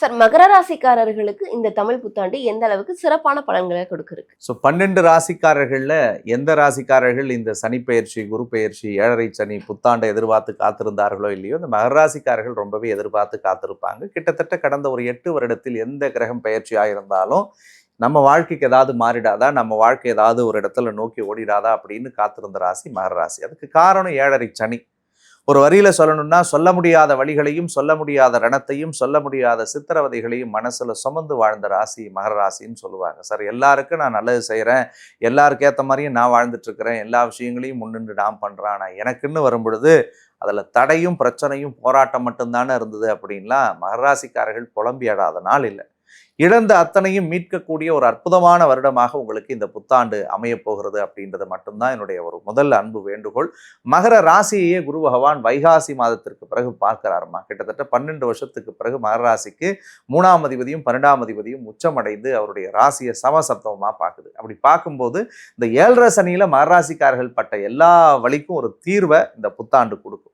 Sir, மகர ராசிக்காரர்களுக்கு இந்த தமிழ் புத்தாண்டு எந்த அளவுக்கு சிறப்பான பலன்களை கொடுக்குருக்கு? 12 ராசிக்காரர்கள்ல எந்த ராசிக்காரர்கள் இந்த சனி பெயர்ச்சி, குரு பெயர்ச்சி, ஏழரை சனி புத்தாண்டை எதிர்பார்த்து காத்திருந்தார்களோ இல்லையோ, இந்த மகர ராசிக்காரர்கள் ரொம்பவே எதிர்பார்த்து காத்திருப்பாங்க. கிட்டத்தட்ட கடந்த ஒரு 8 வருடத்தில் எந்த கிரகம் பெயர்ச்சியா இருந்தாலும் நம்ம வாழ்க்கைக்கு ஏதாவது மாறிடாதா, நம்ம வாழ்க்கை ஏதாவது ஒரு இடத்துல நோக்கி ஓடிடாதா அப்படின்னு காத்திருந்த ராசி மகர ராசி. அதுக்கு காரணம் ஏழரை சனி. ஒரு வரியில சொல்லணும்னா, சொல்ல முடியாத வழிகளையும், சொல்ல முடியாத ரணத்தையும், சொல்ல முடியாத சித்திரவதைகளையும் மனசுல சுமந்து வாழ்ந்த ராசி மகர ராசின்னு சொல்லுவாங்க. சார், எல்லாருக்கும் நான் நல்லது செய்கிறேன், எல்லாருக்கு ஏற்ற மாதிரியும் நான் வாழ்ந்துட்டு இருக்கிறேன், எல்லா விஷயங்களையும் முன்னின்று நான் பண்றேன், ஆனால் எனக்குன்னு வரும்பொழுது அதில் தடையும் பிரச்சனையும் போராட்டம் மட்டும்தானே இருந்தது அப்படின்லாம் மகர ராசிக்காரர்கள் புலம்பி அடாத நாள் இல்லை. இழந்த அத்தனையும் மீட்கக்கூடிய ஒரு அற்புதமான வருடமாக உங்களுக்கு இந்த புத்தாண்டு அமையப் போகிறது அப்படின்றது மட்டும்தான் என்னுடைய ஒரு முதல் அன்பு வேண்டுகோள். மகர ராசியையே குரு பகவான் வைகாசி மாதத்திற்கு பிறகு பார்க்கிறாருமா. கிட்டத்தட்ட 12 வருஷத்துக்கு பிறகு மகர ராசிக்கு 3ஆம் அதிபதியும் 12ஆம் அதிபதியும் உச்சமடைந்து அவருடைய ராசியை சமசப்தமா பார்க்குது. அப்படி பார்க்கும்போது இந்த 7.5 சனியில மகர ராசிக்காரர்கள் பட்ட எல்லா வழிக்கும் ஒரு தீர்வை இந்த புத்தாண்டு கொடுக்கும்.